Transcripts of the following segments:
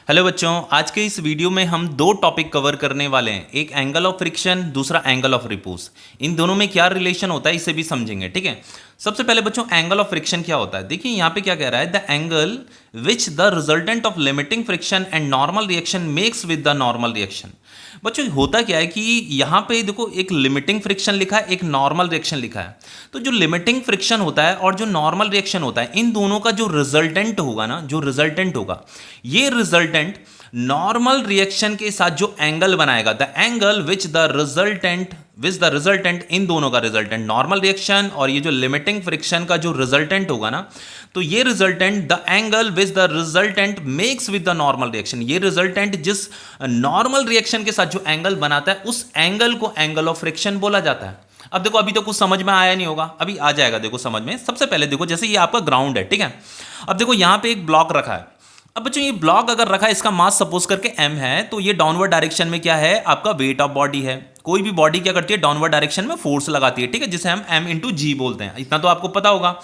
Hello बच्चों, आज के इस वीडियो में हम दो टॉपिक कवर करने वाले हैं। एक एंगल ऑफ फ्रिक्शन, दूसरा एंगल ऑफ रिपल्स। इन दोनों में क्या रिलेशन होता है इसे भी समझेंगे। ठीक है, सबसे पहले बच्चों एंगल ऑफ फ्रिक्शन क्या होता है। देखिए यहाँ पे क्या कह रहा है, the angle which the resultant of limiting friction and normal reaction makes with the normal reaction. बच्चों होता क्या है कि यहाँ पे देखो एक लिमिटिंग फ्रिक्शन लिखा है, एक नॉर्मल रिएक्शन लिखा है। तो जो लिमिटिंग फ्रिक्शन होता है और जो नॉर्मल रिएक्शन होता है, इन दोनों का जो रिजल्टेंट होगा ना, जो रिजल्टेंट होगा, ये रिजल्टेंट नॉर्मल रिएक्शन के साथ जो एंगल बनाएगा, the angle which the resultant in दोनों का रिजल्टेंट नॉर्मल रिएक्शन और ये जो लिमिटिंग फ्रिक्शन का जो रिजल्टेंट होगा ना, तो ये resultant the angle which the resultant makes with the normal reaction, ये रिजल्टेंट जिस नॉर्मल रिएक्शन के साथ जो एंगल बनाता है उस एंगल को एंगल ऑफ फ्रिक्शन बोला जाता है। अब देखो अभी तो कुछ समझ में आया नहीं होगा, अभी आ जाएगा देखो समझ में। सबसे पहले देखो जैसे ये आपका ग्राउंड है, ठीक है। अब देखो यहां पे एक ब्लॉक रखा है। अब बच्चों ये ब्लॉक अगर रखा है, इसका मास सपोज करके m है, तो ये डाउनवर्ड डायरेक्शन में क्या है, आपका वेट ऑफ बॉडी है। कोई भी बॉडी क्या करती है, डाउनवर्ड डायरेक्शन में फोर्स लगाती है, ठीक है, जिसे हम m इंटू जी बोलते हैं। इतना तो आपको पता होगा।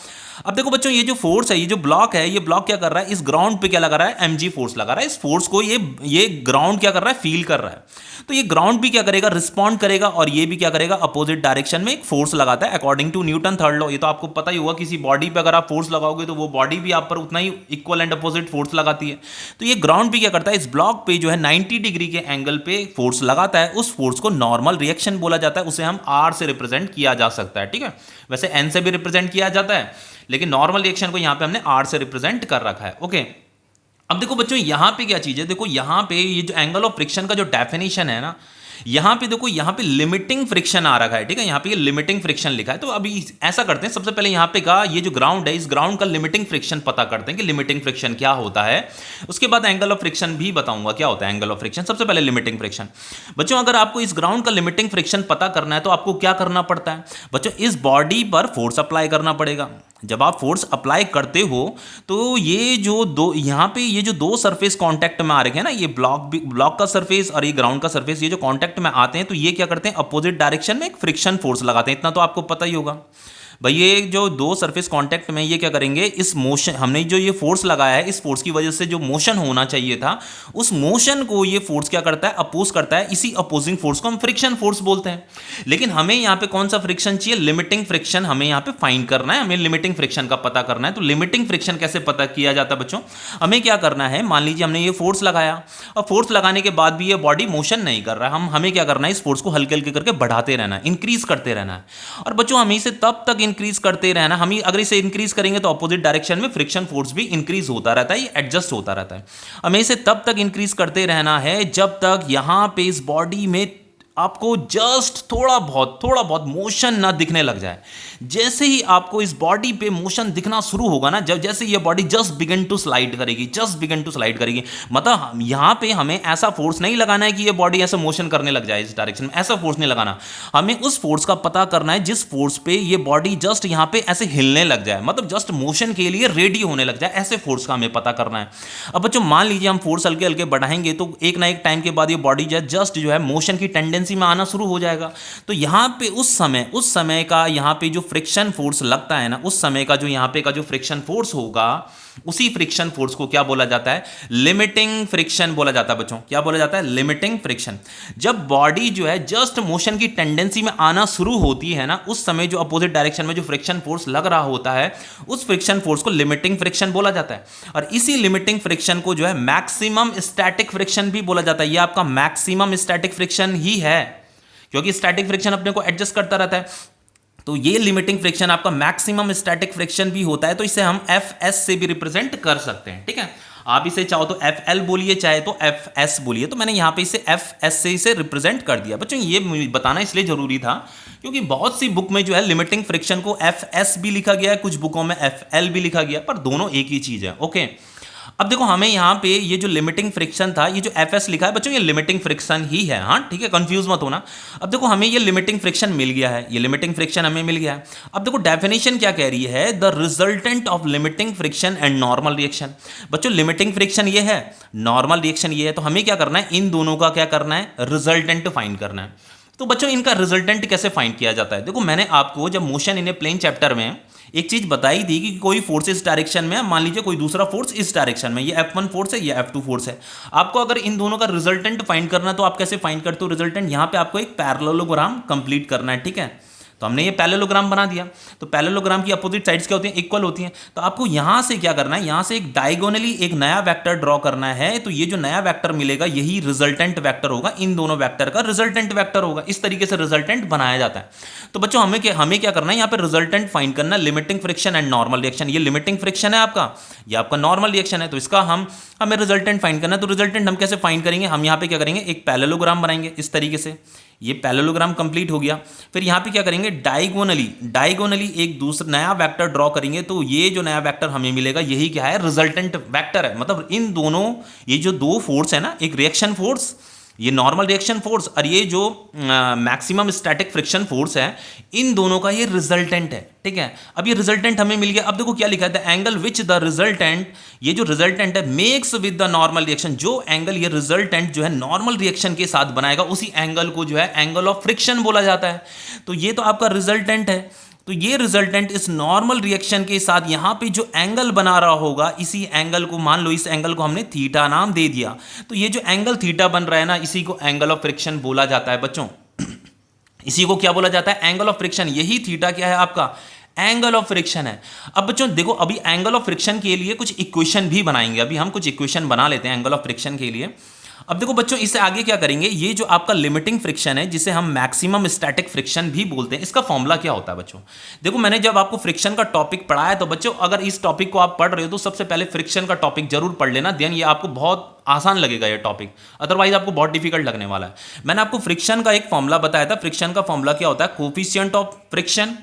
अब देखो बच्चों ये जो फोर्स है, ये जो ब्लॉक है, ये ब्लॉक क्या कर रहा है, इस ग्राउंड पे क्या लगा रहा है, mg फोर्स लगा रहा है। इस फोर्स को ये ग्राउंड क्या कर रहा है, फील कर रहा है। तो ये ग्राउंड भी क्या करेगा, रिस्पॉन्ड करेगा, और ये भी क्या करेगा, अपोजिट डायरेक्शन में एक फोर्स लगाता है according to Newton third law. ये तो आपको पता ही होगा, किसी बॉडी पे अगर आप फोर्स लगाओगे तो वो बॉडी भी आप पर उतना ही इक्वल एंड अपोजिट फोर्स लगाती है। तो ये ग्राउंड भी क्या करता है, इस ब्लॉक पे जो है 90 डिग्री के एंगल पे फोर्स लगाता है। उस फोर्स को नॉर्मल रिएक्शन बोला जाता है, उसे हम आर से रिप्रेजेंट किया जा सकता है, ठीक है। वैसे एन से भी रिप्रेजेंट किया जाता है, लेकिन नॉर्मल रिएक्शन को यहां पे हमने आर से रिप्रेजेंट कर रखा है। ओके, अब देखो बच्चों यहां पे क्या चीज है, देखो यहां पे ये जो एंगल ऑफ फ्रिक्शन का जो डेफिनेशन है ना, यहां पे देखो यहां पे लिमिटिंग फ्रिक्शन आ रखा है, ठीक है। यहां पे ये लिमिटिंग फ्रिक्शन लिखा है। तो अभी ऐसा करते हैं, सबसे पहले यहां पे का ये जो ग्राउंड है, इस ग्राउंड का लिमिटिंग फ्रिक्शन पता करते हैं कि लिमिटिंग फ्रिक्शन क्या होता है। उसके बाद एंगल ऑफ फ्रिक्शन भी बताऊंगा क्या होता है एंगल ऑफ फ्रिक्शन। सबसे पहले लिमिटिंग फ्रिक्शन। बच्चों अगर आपको इस ग्राउंड का लिमिटिंग फ्रिक्शन पता करना है तो आपको क्या करना पड़ता है बच्चों, इस बॉडी पर फोर्स अप्लाई करना पड़ेगा। जब आप फोर्स अप्लाई करते हो तो ये जो दो यहाँ पे ये जो दो सरफेस कांटेक्ट में आ रखे हैं ना, ये ब्लॉक का सरफेस और ये ग्राउंड का सरफेस, ये जो कांटेक्ट में आते हैं तो ये क्या करते हैं, अपोजिट डायरेक्शन में एक फ्रिक्शन फोर्स लगाते हैं। इतना तो आपको पता ही होगा भाई। ये जो दो सरफेस कांटेक्ट में ये क्या करेंगे, इस मोशन हमने जो ये फोर्स लगाया है, इस फोर्स की वजह से जो मोशन होना चाहिए था, उस मोशन को ये फोर्स क्या करता है, अपोज करता है। इसी अपोजिंग फोर्स को हम फ्रिक्शन फोर्स बोलते हैं। लेकिन हमें यहाँ पे कौन सा फ्रिक्शन चाहिए, लिमिटिंग फ्रिक्शन हमें यहाँ पे फाइंड करना है, हमें लिमिटिंग फ्रिक्शन का पता करना है। तो लिमिटिंग फ्रिक्शन कैसे पता किया जाता है बच्चों, हमें क्या करना है, मान लीजिए हमने ये फोर्स लगाया और फोर्स लगाने के बाद भी ये बॉडी मोशन नहीं कर रहा है, हमें क्या करना है, इस फोर्स को हल्के हल्के करके बढ़ाते रहना है, इंक्रीज करते रहना है। और बच्चों हमें इसे तब तक इंक्रीज करते रहना, हम अगर इसे इंक्रीज करेंगे तो अपोजिट डायरेक्शन में फ्रिक्शन फोर्स भी इंक्रीज होता रहता है, ये एडजस्ट होता रहता है। हमें इसे तब तक इंक्रीज करते रहना है जब तक यहां पे इस बॉडी में आपको जस्ट थोड़ा बहुत मोशन ना दिखने लग जाए। जैसे ही आपको इस बॉडी पे मोशन दिखना शुरू होगा ना, जब जैसे ये body just begin to slide करेगी, मतलब यहां पे हमें ऐसा फोर्स नहीं लगाना है कि ये बॉडी ऐसा मोशन करने लग जाए इस डायरेक्शन में, ऐसा फोर्स नहीं लगाना। हमें उस फोर्स का पता करना है जिस फोर्स पे ये बॉडी जस्ट यहां पे ऐसे हिलने लग जाए, मतलब जस्ट मोशन के लिए रेडी होने लग जाए, ऐसे फोर्स का हमें पता करना है। अब बच्चों मान लीजिए हम फोर्स हल्के हल्के बढ़ाएंगे तो एक ना एक टाइम के बाद ये बॉडी जस्ट जो है मोशन की टेंडेंसी में आना शुरू हो जाएगा। तो यहां पे उस समय का यहां पे जो फ्रिक्शन फोर्स लगता है ना, उस समय का जो यहां पे का जो फ्रिक्शन फोर्स होगा, उसी फ्रिक्शन फोर्स को क्या बोला जाता है, लिमिटिंग फ्रिक्शन बोला जाता है बच्चों। क्या बोला जाता है, लिमिटिंग फ्रिक्शन। जब बॉडी जो है जस्ट मोशन की टेंडेंसी में आना शुरू होती है ना, उस समय जो अपोजिट डायरेक्शन में जो फ्रिक्शन फोर्स लग रहा होता है, उस फ्रिक्शन फोर्स को लिमिटिंग फ्रिक्शन बोला जाता है। और इसी लिमिटिंग फ्रिक्शन को जो है मैक्सिमम स्टैटिक फ्रिक्शन भी बोला जाता है। ये आपका मैक्सिमम स्टैटिक फ्रिक्शन ही है, क्योंकि स्टैटिक फ्रिक्शन अपने को एडजस्ट करता रहता है। तो ये लिमिटिंग फ्रिक्शन आपका मैक्सिमम स्टैटिक फ्रिक्शन भी होता है। तो इसे हम एफ एस से भी रिप्रेजेंट कर सकते हैं, ठीक है। आप इसे चाहो तो एफ एल बोलिए, चाहे तो एफ एस बोलिए। तो मैंने यहां पे इसे एफ एस से इसे रिप्रेजेंट कर दिया। बच्चों ये बताना इसलिए जरूरी था क्योंकि बहुत सी बुक में जो है लिमिटिंग फ्रिक्शन को एफ एस भी लिखा गया है, कुछ बुकों में एफ एल भी लिखा गया, पर दोनों एक ही चीज है। ओके, अब देखो हमें यहाँ पे ये जो लिमिटिंग फ्रिक्शन था, ये जो एफ एस लिखा है बच्चों, ये लिमिटिंग फ्रिक्शन ही है, हाँ ठीक है, कंफ्यूज मत होना। अब देखो हमें ये लिमिटिंग फ्रिक्शन मिल गया है, ये लिमिटिंग फ्रिक्शन हमें मिल गया है। अब देखो डेफिनेशन क्या कह रही है, the resultant of limiting friction and normal reaction. बच्चों लिमिटिंग फ्रिक्शन ये है, नॉर्मल रिएक्शन ये है, तो हमें क्या करना है, इन दोनों का क्या करना है, रिजल्टेंट फाइंड करना है। तो बच्चों इनका रिजल्टेंट कैसे फाइंड किया जाता है? देखो मैंने आपको जब motion in a plane chapter में एक चीज बताई थी कि कोई फोर्स इस डायरेक्शन में है, मान लीजिए कोई दूसरा फोर्स इस डायरेक्शन में, ये F1 फोर्स है, ये F2 फोर्स है। आपको अगर इन दोनों का रिजल्टेंट फाइंड करना है तो आप कैसे फाइंड करते हो रिजल्टेंट? यहां पे आपको एक पैरेललोग्राम कंप्लीट करना है, ठीक है। तो हमने ये पैरेललोग्राम बना दिया। तो पैरेललोग्राम की अपोजिट साइड्स क्या होती हैं? इक्वल होती हैं। तो आपको यहां से क्या करना है, यहां से एक डायगोनली एक नया वेक्टर ड्रॉ करना है। तो ये जो नया वेक्टर मिलेगा यही रिजल्टेंट वेक्टर होगा, इन दोनों वेक्टर का रिजल्टेंट वेक्टर होगा। इस तरीके से रिजल्टेंट बनाया जाता है। तो बच्चों हमें क्या करना है, यहाँ पे रिजल्टेंट फाइंड करना, limiting friction and normal reaction. ये लिमिटिंग फ्रिक्शन है आपका, ये आपका नॉर्मल रिएक्शन है। तो इसका हमें रिजल्टेंट फाइंड करना है। तो रिजल्टेंट हम कैसे फाइंड करेंगे? हम यहाँ पे क्या करेंगे, एक पैरेललोग्राम बनाएंगे इस तरीके से। ये पैरेललोग्राम कंप्लीट हो गया। फिर यहाँ पे क्या करेंगे, डायगोनली एक दूसरा नया वेक्टर ड्रॉ करेंगे। तो ये जो नया वेक्टर हमें मिलेगा यही क्या है, रिजल्टेंट वेक्टर है। मतलब इन दोनों, ये जो दो फोर्स है ना, एक रिएक्शन फोर्स, ये नॉर्मल रिएक्शन फोर्स, और ये जो मैक्सिमम स्टैटिक फ्रिक्शन फोर्स है, इन दोनों का ये रिजल्टेंट है, ठीक है। अब ये रिजल्टेंट हमें मिल गया। अब देखो क्या लिखा है, the angle which the resultant, ये जो रिजल्टेंट है, makes with the normal reaction, जो एंगल ये रिजल्टेंट जो है नॉर्मल रिएक्शन के साथ बनाएगा, उसी एंगल को जो है एंगल ऑफ फ्रिक्शन बोला जाता है। तो ये तो आपका रिजल्टेंट है। तो ये रिजल्टेंट इस नॉर्मल रिएक्शन के साथ यहां पे जो एंगल बना रहा होगा, इसी एंगल को, मान लो इस एंगल को हमने थीटा नाम दे दिया। तो ये जो एंगल थीटा बन रहा है ना, इसी को एंगल ऑफ फ्रिक्शन बोला जाता है बच्चों। इसी को क्या बोला जाता है, एंगल ऑफ फ्रिक्शन। यही थीटा क्या है आपका, एंगल ऑफ फ्रिक्शन है। अब बच्चों देखो, अभी एंगल ऑफ फ्रिक्शन के लिए कुछ इक्वेशन भी बनाएंगे। अभी हम कुछ इक्वेशन बना लेते हैं एंगल ऑफ फ्रिक्शन के लिए। अब देखो बच्चों, इससे आगे क्या करेंगे, ये जो आपका लिमिटिंग फ्रिक्शन है, जिसे हम मैक्सिमम स्टैटिक फ्रिक्शन भी बोलते हैं, इसका फॉर्मूला क्या होता है बच्चों? देखो मैंने जब आपको फ्रिक्शन का टॉपिक पढ़ाया, तो बच्चों अगर इस टॉपिक को आप पढ़ रहे हो तो सबसे पहले फ्रिक्शन का टॉपिक जरूर पढ़ लेना। देन ये आपको बहुत आसान लगेगा ये टॉपिक, अदरवाइज आपको बहुत डिफिकल्ट लगने वाला है। मैंने आपको फ्रिक्शन का एक फॉर्मूला बताया था। फ्रिक्शन का फॉर्मूला क्या होता है, coefficient of friction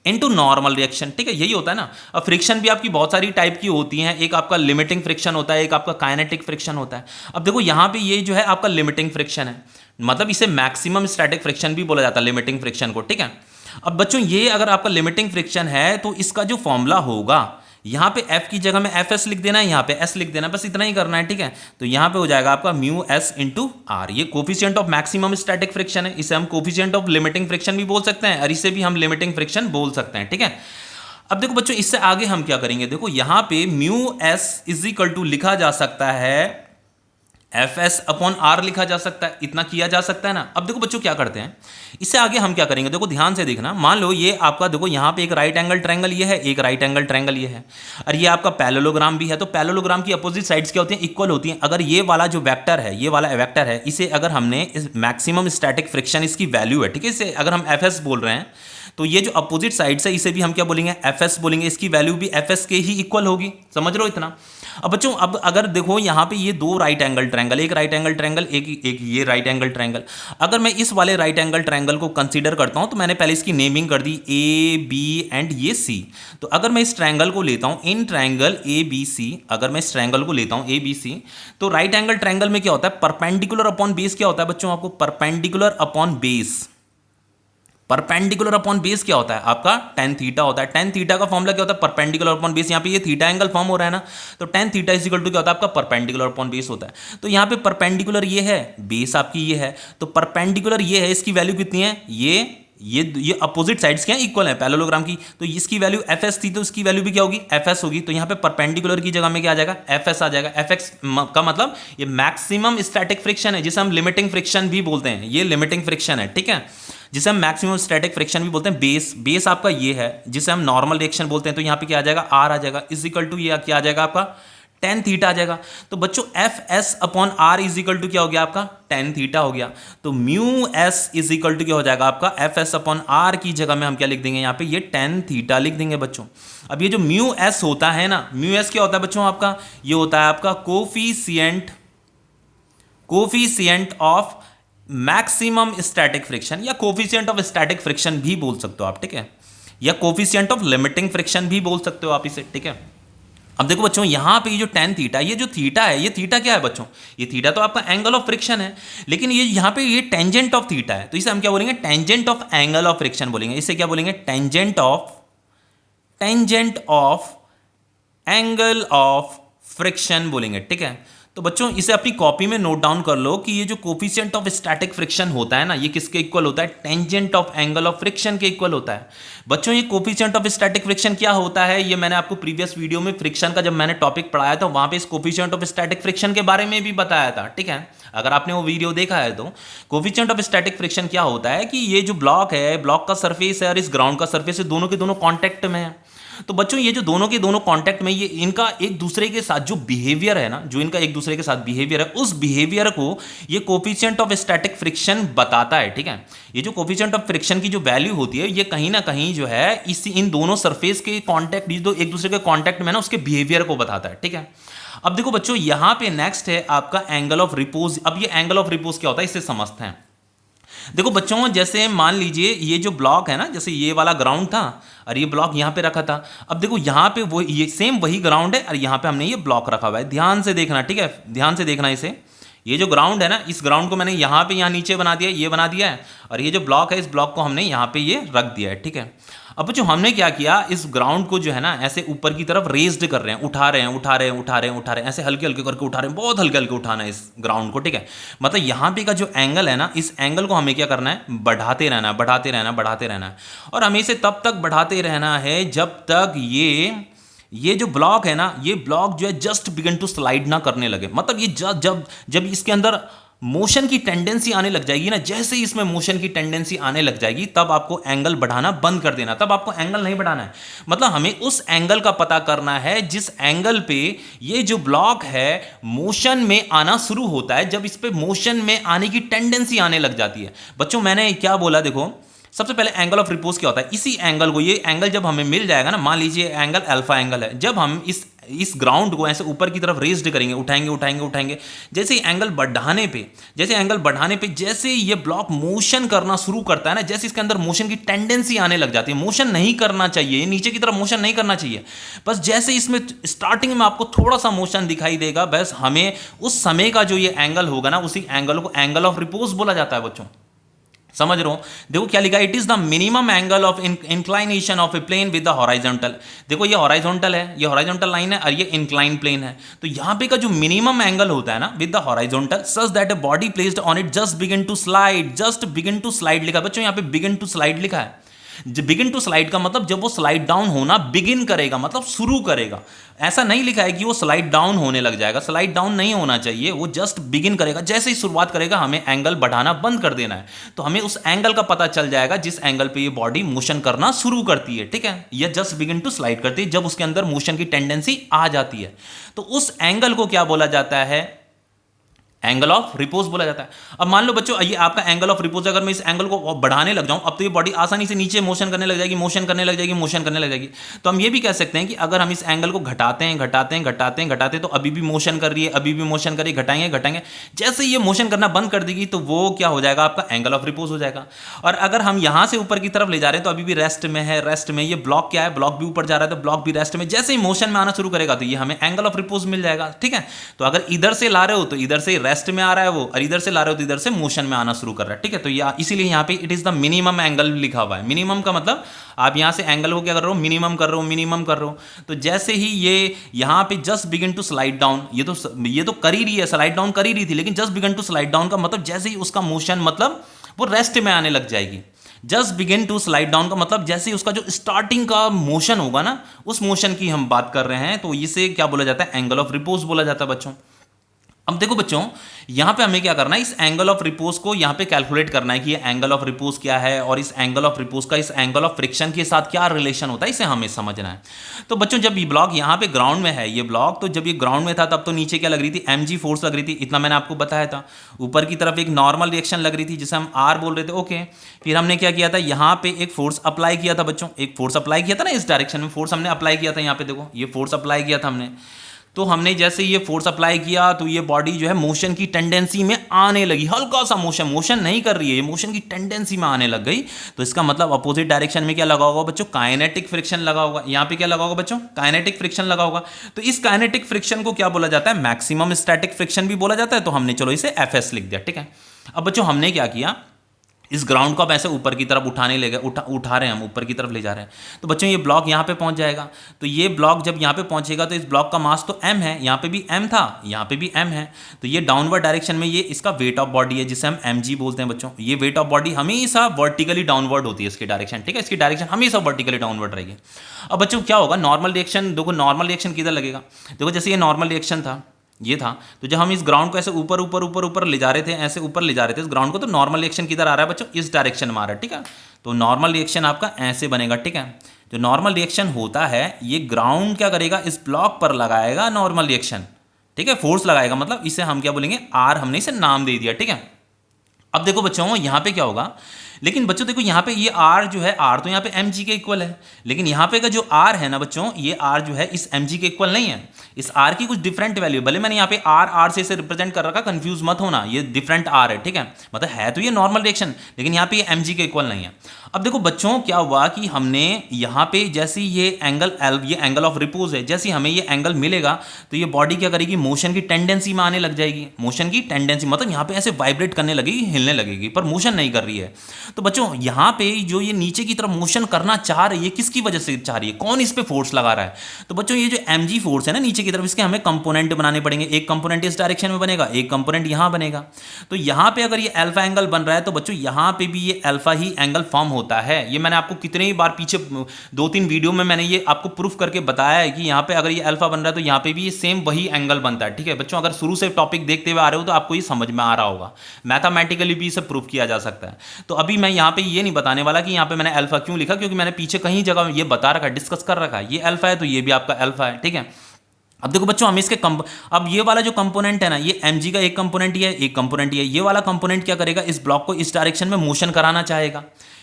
into normal reaction, ठीक है, यही होता है ना। अब फ्रिक्शन भी आपकी बहुत सारी टाइप की होती हैं। एक आपका लिमिटिंग फ्रिक्शन होता है, एक आपका काइनेटिक फ्रिक्शन होता है। अब देखो यहाँ पे ये जो है आपका लिमिटिंग फ्रिक्शन है, मतलब इसे मैक्सिमम स्टैटिक फ्रिक्शन भी बोला जाता है, लिमिटिंग फ्रिक्शन को, ठीक है। अब बच्चों ये अगर आपका लिमिटिंग फ्रिक्शन है तो इसका जो फॉर्मूला होगा, यहाँ पे F की जगह में FS लिख देना है, यहाँ पे S लिख देना है, बस इतना ही करना है, ठीक है। तो यहाँ पे हो जाएगा आपका म्यू S इंटू आर। ये coefficient of maximum static friction है। इसे हम कोफिशिएंट ऑफ लिमिटिंग फ्रिक्शन भी बोल सकते हैं, और इसे भी हम लिमिटिंग फ्रिक्शन बोल सकते हैं, ठीक है। अब देखो बच्चों, इससे आगे हम क्या करेंगे, देखो यहाँ पे mu S is equal to लिखा जा सकता है FS अपॉन R लिखा जा सकता है, इतना किया जा सकता है ना। अब देखो बच्चों क्या करते हैं, इससे आगे हम क्या करेंगे, देखो ध्यान से देखना। मान लो ये आपका, देखो यहाँ पे एक राइट एंगल ट्रायंगल ये है, एक राइट एंगल ट्रायंगल ये है, और ये आपका पैरेललोग्राम भी है। तो पैरेललोग्राम की अपोजिट साइड्स क्या होती हैं, इक्वल होती हैं। अगर ये वाला जो वेक्टर है, ये वाला वेक्टर है, इसे अगर हमने इस मैक्सिमम स्टैटिक फ्रिक्शन इसकी वैल्यू है, ठीक है, इसे अगर हम FS बोल रहे हैं, तो ये जो अपोजिट साइड्स है इसे भी हम क्या बोलेंगे, FS बोलेंगे। इसकी वैल्यू भी FS के ही इक्वल होगी, समझ रहे हो इतना। अब बच्चों, अब अगर देखो यहाँ पे ये दो राइट एंगल ट्रायंगल, एक राइट एंगल ट्रायंगल, एक ये राइट एंगल ट्रायंगल। अगर मैं इस वाले राइट एंगल ट्रायंगल को कंसीडर करता हूँ, तो मैंने पहले इसकी नेमिंग कर दी AB एंड ये C। तो अगर मैं इस ट्रायंगल को लेता हूँ, इन ट्रायंगल ABC, अगर मैं इस ट्रायंगल को लेता हूँ ABC, तो राइट एंगल ट्रायंगल में क्या होता है, परपेंडिकुलर अपॉन बेस क्या होता है बच्चों, आपको perpendicular upon base. Perpendicular upon base क्या होता है आपका, tan थीटा होता है। tan थीटा का फॉर्मूला क्या होता है, परपेंडिकुलर अपॉन बेस। यहाँ पे ये थीटा एंगल फॉर्म हो रहा है ना, तो tan theta is equal to क्या होता है आपका, परपेंडिकुलर अपॉन बेस होता है। तो यहाँ पे परपेंडिकुलर ये है, बेस आपकी ये है, तो परपेंडिकुलर ये है, इसकी वैल्यू कितनी है, ये अपोजिट साइड्स क्या है, इक्वल है पैरेललोग्राम की। तो इसकी वैल्यू FS थी, तो इसकी वैल्यू भी क्या होगी, FS होगी। तो यहाँ पे परपेंडिकुलर की जगह में क्या आ जाएगा, FS आ जाएगा। FX का मतलब ये मैक्सिमम स्टैटिक फ्रिक्शन है, जिसे हम लिमिटिंग फ्रिक्शन भी बोलते हैं। ये लिमिटिंग फ्रिक्शन है, ठीक है, जिसे हम मैक्सिमम स्टैटिक फ्रिक्शन भी बोलते हैं। बेस आपका ये है, जिसे हम नॉर्मल रिएक्शन बोलते हैं। तो यहाँ पे क्या आ जाएगा, R आ जाएगा, इज इक्वल टू ये क्या आ जाएगा आपका, tan थीटा आ जाएगा। तो बच्चों FS upon R is equal to क्या हो गया आपका, tan थीटा हो गया। तो mu S is equal to क्या हो जाएगा आपका, FS अपॉन R की जगह में हम क्या लिख देंगे, यहाँ पे ये tan थीटा लिख देंगे बच्चों। अब ये जो म्यू S होता है ना, म्यू S क्या होता है बच्चों आपका, ये होता है आपका coefficient of maximum static friction, या कोफिशिएंट ऑफ स्टैटिक फ्रिक्शन भी बोल सकते हो आप, ठीक है, या कोफिशिएंट ऑफ लिमिटिंग फ्रिक्शन भी बोल सकते हो आप इसे, ठीक है। अब देखो बच्चों, यहाँ पे जो tan थीटा, ये जो थीटा है, ये थीटा क्या है बच्चों, ये थीटा तो आपका एंगल ऑफ फ्रिक्शन है, लेकिन ये यहाँ पे ये टेंजेंट ऑफ थीटा है। तो इसे हम क्या बोलेंगे, tangent of angle of friction बोलेंगे। इसे क्या बोलेंगे, tangent of angle of friction बोलेंगे, ठीक है। तो बच्चों इसे अपनी कॉपी में नोट डाउन कर लो कि ये जो कोफिशिएंट ऑफ स्टैटिक फ्रिक्शन होता है ना, ये किसके इक्वल होता है? Tangent of angle of friction के इक्वल होता है। बच्चों ये कोफिशिएंट ऑफ स्टैटिक फ्रिक्शन क्या होता है, ये मैंने आपको प्रीवियस वीडियो में फ्रिक्शन का जब मैंने टॉपिक पढ़ाया था वहां पे इस कोफिशिएंट ऑफ स्टैटिक फ्रिक्शन के बारे में भी बताया था, ठीक है। अगर आपने वो वीडियो देखा है तो कोफिशिएंट ऑफ स्टैटिक फ्रिक्शन क्या होता है कि ये जो ब्लॉक है, ब्लॉक का सरफेस है और इस ग्राउंड का सरफेस है, दोनों के दोनों कॉन्टैक्ट में है। तो बच्चों ये जो दोनों के दोनों कांटेक्ट में, ये इनका एक दूसरे के साथ जो बिहेवियर है ना, जो इनका एक दूसरे के साथ बिहेवियर है, उस बिहेवियर को ये कोफिशिएंट ऑफ स्टैटिक फ्रिक्शन बताता है, ठीक है। ये जो कोफिशिएंट ऑफ फ्रिक्शन की जो वैल्यू होती है, ये कहीं ना कहीं जो है इस इन दोनों सरफेस के कांटेक्ट, जो एक दूसरे के कांटेक्ट में ना, उसके बिहेवियर को बताता है, ठीक है। अब देखो बच्चों यहां पे नेक्स्ट है आपका एंगल ऑफ रिपोज। अब ये एंगल ऑफ रिपोज क्या होता है, इसे समझते हैं। देखो बच्चों जैसे मान लीजिए ये जो ब्लॉक है ना, जैसे ये वाला ग्राउंड था और ये ब्लॉक यहाँ पे रखा था। अब देखो यहाँ पे वो ये सेम वही ग्राउंड है और यहाँ पे हमने ये ब्लॉक रखा हुआ है। ध्यान से देखना, ठीक है, ध्यान से देखना इसे। ये जो ग्राउंड है ना, इस ग्राउंड को मैंने यहाँ पे यहाँ नीचे बना दिया, ये बना दिया है, और ये जो ब्लॉक है इस ब्लॉक को हमने यहाँ पे ये रख दिया है, ठीक है। अब जो हमने क्या किया, इस ग्राउंड को जो है ना ऐसे ऊपर की तरफ रेज्ड कर रहे हैं, उठा रहे हैं, उठा रहे हैं, उठा रहे हैं, उठा रहे हैं, ऐसे हल्के हल्के करके उठा रहे हैं, बहुत हल्के हल्के उठाना है इस ग्राउंड को, ठीक है। मतलब यहाँ पे का जो एंगल है ना, इस एंगल को हमें क्या करना है, बढ़ाते रहना है, बढ़ाते रहना है, बढ़ाते रहना है। और हमें इसे तब तक बढ़ाते रहना है जब तक ये जो ब्लॉक है ना, ये ब्लॉक जो है जस्ट बिगिन टू स्लाइड ना करने लगे। मतलब ये जब जब इसके अंदर मोशन की टेंडेंसी आने लग जाएगी ना, जैसे ही इसमें मोशन की टेंडेंसी आने लग जाएगी, तब आपको एंगल बढ़ाना बंद कर देना, तब आपको एंगल नहीं बढ़ाना है। मतलब हमें उस एंगल का पता करना है जिस एंगल पे ये जो ब्लॉक है मोशन में आना शुरू होता है, जब इस पे मोशन में आने की टेंडेंसी आने लग जाती है। बच्चों मैंने क्या बोला, देखो सबसे पहले एंगल ऑफ रिपोज क्या होता है, इसी एंगल को, ये एंगल जब हमें मिल जाएगा ना, मान लीजिए एंगल अल्फा एंगल है, जब हम इस ग्राउंड को ऐसे ऊपर की तरफ रेज्ड करेंगे, उठाएंगे उठाएंगे उठाएंगे, जैसे एंगल बढ़ाने पे, जैसे ये ब्लॉक मोशन करना शुरू करता है ना, जैसे इसके अंदर मोशन की टेंडेंसी आने लग जाती है, मोशन नहीं करना चाहिए, नीचे की तरफ मोशन नहीं करना चाहिए, बस जैसे इसमें स्टार्टिंग में आपको थोड़ा सा मोशन दिखाई देगा, बस हमें उस समय का जो ये एंगल होगा ना, उसी एंगल को एंगल ऑफ रिपोज बोला जाता है। बच्चों समझ रहे हो, देखो क्या लिखा है, it is the minimum angle of inclination of a plane with the horizontal. देखो ये हॉराइजॉन्टल है, ये हॉराइजॉन्टल लाइन है और ये इंक्लाइन प्लेन है, तो यहां पे का जो मिनिमम एंगल होता है ना with the horizontal, such that a body placed on it just begin to slide लिखा है। बच्चों यहां पे बिगिन टू स्लाइड लिखा है। बिगिन टू स्लाइड का मतलब जब वो स्लाइड डाउन होना बिगिन करेगा, मतलब शुरू करेगा। ऐसा नहीं लिखा है कि वो स्लाइड डाउन होने लग जाएगा, स्लाइड डाउन नहीं होना चाहिए, वो जस्ट बिगिन करेगा। जैसे ही शुरुआत करेगा हमें एंगल बढ़ाना बंद कर देना है, तो हमें उस एंगल का पता चल जाएगा जिस एंगल पे ये बॉडी मोशन करना शुरू करती है, ठीक है। ये जस्ट बिगिन टू स्लाइड करती है जब उसके अंदर मोशन की टेंडेंसी आ जाती है, तो उस एंगल को क्या बोला जाता है, एंगल ऑफ रिपोज बोला जाता है। अब मान लो बच्चों ये आपका एंगल ऑफ रिपोज, अगर मैं इस एंगल को बढ़ाने लग जाऊं, अब तो ये बॉडी आसानी से नीचे मोशन करने लग जाएगी, मोशन करने लग जाएगी, मोशन करने लग जाएगी। तो हम ये भी कह सकते हैं कि अगर हम इस एंगल को घटाते हैं तो अभी भी मोशन कर रही है, अभी भी मोशन कर रही है, घटाएंगे, जैसे ये मोशन करना बंद कर देगी तो वो क्या हो जाएगा, आपका एंगल ऑफ रिपोज हो जाएगा। और अगर हम यहां से ऊपर की तरफ ले जा रहे हैं तो अभी भी रेस्ट में है, रेस्ट में। ये ब्लॉक क्या है, ब्लॉक भी ऊपर जा रहा है तो ब्लॉक भी रेस्ट में। जैसे ही मोशन में आना शुरू करेगा तो ये हमें एंगल ऑफ रिपोज मिल जाएगा, ठीक है। तो अगर इधर से ला रहे हो तो इधर से रेस्ट में आ रहा है वो, और इधर से ला रहे हो तो इधर से मोशन में आना शुरू कर रहा है, ठीक है। तो इसीलिए यहाँ पे it is the minimum angle लिखा हुआ है। मिनिमम का मतलब आप यहाँ से एंगल को क्या कर रहे हो, मिनिमम कर रहे हो। तो जैसे ही ये यहाँ पे just begin to slide down, ये तो कर ही रही है, स्लाइड डाउन कर ही रही थी, लेकिन just begin to slide down का मतलब जैसे ही उसका मोशन, मतलब वो रेस्ट में आने लग जाएगी। Just begin to slide down का मतलब जैसे ही उसका जो स्टार्टिंग का मोशन होगा ना, उस मोशन की हम बात कर रहे हैं, तो इसे क्या बोला जाता है, एंगल ऑफ रिपोज बोला जाता है बच्चों। अब देखो बच्चों यहां पे हमें क्या करना है, इस एंगल ऑफ रिपोज को यहां पे कैलकुलेट करना है कि ये एंगल ऑफ रिपोज क्या है और इस एंगल ऑफ रिपोज का इस एंगल ऑफ फ्रिक्शन के साथ क्या रिलेशन होता है, इसे हमें समझना है। तो बच्चों जब ये ब्लॉक यहां पे ग्राउंड में है, ये ब्लॉक, तो जब ये ग्राउंड में था तब तो नीचे क्या लग रही थी, mg फोर्स लग रही थी, इतना मैंने आपको बताया था। ऊपर की तरफ एक नॉर्मल रिएक्शन लग रही थी जिसे हम r बोल रहे थे, ओके। फिर हमने क्या किया था, यहाँ पे एक फोर्स अप्लाई किया था बच्चों, एक फोर्स अप्लाई किया था ना, इस डायरेक्शन में फोर्स हमने अप्लाई किया था। यहाँ पे देखो ये फोर्स अप्लाई किया था हमने, तो हमने जैसे ये फोर्स अप्लाई किया तो ये बॉडी जो है मोशन की टेंडेंसी में आने लगी, हल्का सा मोशन नहीं कर रही है, ये मोशन की टेंडेंसी में आने लग गई। तो इसका मतलब अपोजिट डायरेक्शन में क्या लगा होगा बच्चों, काइनेटिक फ्रिक्शन लगा होगा। यहाँ पे क्या लगा होगा बच्चों, काइनेटिक फ्रिक्शन लगा होगा। तो इस काइनेटिक फ्रिक्शन को क्या बोला जाता है, मैक्सिमम स्टैटिक फ्रिक्शन भी बोला जाता है। तो हमने चलो इसे FS लिख दिया, ठीक है। अब बच्चों हमने क्या किया, इस ग्राउंड को आप ऐसे ऊपर की तरफ उठाने ले गए, उठा रहे हैं हम, ऊपर की तरफ ले जा रहे हैं, तो बच्चों ये ब्लॉक यहाँ पे पहुँच जाएगा। तो ये ब्लॉक जब यहाँ पे पहुँचेगा तो इस ब्लॉक का मास तो m है, यहाँ पे भी m था, यहाँ पे भी m है, तो ये डाउनवर्ड डायरेक्शन में ये इसका वेट ऑफ बॉडी है जिसे हम mg बोलते हैं बच्चों। ये वेट ऑफ बॉडी हमेशा वर्टिकली डाउनवर्ड होती है इसकी डायरेक्शन, ठीक है, इसकी डायरेक्शन हमेशा वर्टिकली डाउनवर्ड रहेगी। अब बच्चों क्या होगा, नॉर्मल रिएक्शन, देखो नॉर्मल रिएक्शन किधर लगेगा, देखो जैसे ये नॉर्मल रिएक्शन था, ये था, तो जब हम इस ग्राउंड को ऐसे ऊपर ऊपर ऊपर ऊपर ले जा रहे थे, ऐसे ऊपर ले जा रहे थे इस ग्राउंड को, तो नॉर्मल रिएक्शन किधर आ रहा है बच्चों, इस डायरेक्शन में आ रहा है, ठीक है। तो नॉर्मल रिएक्शन आपका ऐसे बनेगा, ठीक है। जो नॉर्मल रिएक्शन होता है ये ग्राउंड क्या करेगा, इस ब्लॉक पर लगाएगा नॉर्मल रिएक्शन, ठीक है, फोर्स लगाएगा, मतलब इसे हम क्या बोलेंगे, आर, हमने इसे नाम दे दिया, ठीक है। अब देखो बच्चों यहाँ पे क्या होगा, लेकिन बच्चों देखो यहाँ पे ये आर जो है, आर तो यहाँ पे एम जी के इक्वल है, लेकिन यहाँ पे का जो आर है ना बच्चों, ये आर जो है इस एम जी के इक्वल नहीं है, इस आर की कुछ डिफरेंट वैल्यू, भले मैंने यहाँ पे आर से इसे रिप्रेजेंट कर रखा, कंफ्यूज मत होना, ये डिफरेंट आर है, ठीक है, मतलब है तो ये नॉर्मल रिएक्शन, लेकिन यहाँ पे ये एम जी के इक्वल नहीं है। अब देखो बच्चों क्या हुआ कि हमने यहाँ पे जैसे ये एंगल ये एंगल ऑफ रिपोज है, जैसे हमें ये एंगल मिलेगा तो ये बॉडी क्या करेगी, मोशन की टेंडेंसी में आने लग जाएगी, मोशन की टेंडेंसी मतलब यहाँ पे ऐसे वाइब्रेट करने लगेगी, हिलने लगेगी, पर मोशन नहीं कर रही है। तो बच्चों यहाँ पे जो ये नीचे की तरफ मोशन करना चाह रही है, किसकी वजह से चाह रही है, कौन इस पे फोर्स लगा रहा है, तो बच्चों ये जो mg फोर्स है ना नीचे की तरफ, इसके हमें कंपोनेंट बनाने पड़ेंगे, एक कंपोनेंट इस डायरेक्शन में बनेगा, एक कंपोनेंट यहाँ बनेगा। तो यहाँ पे अगर ये अल्फा एंगल बन रहा है तो बच्चों यहाँ पे भी ये अल्फा ही एंगल फॉर्म होता है। ये मैंने आपको कितने ही बार पीछे 2-3 वीडियो में मैंने ये आपको प्रूफ करके बताया है कि यहाँ पे अगर ये अल्फा बन रहा है तो यहाँ पे भी ये सेम वही एंगल बनता है, ठीक है बच्चों। अगर शुरू से टॉपिक देखते हुए आ रहे हो तो आपको ये समझ में आ रहा होगा, मैथमेटिकली भी इसे प्रूफ किया जा सकता है। तो अभी मैं यहाँ पे ये नहीं बताने वाला कि यहाँ पे मैंने अल्फा क्यों लिखा, क्योंकि मैंने पीछे कहीं जगह ये बता रखा है, डिस्कस कर रखा है, ये अल्फा है तो ये भी आपका अल्फा है, ठीक है। अब देखो बच्चों हम इसके अब ये वाला जो कंपोनेंट है ना, ये mg का एक कंपोनेंट ही है, एक कंपोनेंट ही है, ये वाला कंपोनेंट क्या करेगा, इस ब्लॉक को इस डायरेक्शन में मोशन कराना चाहेगा।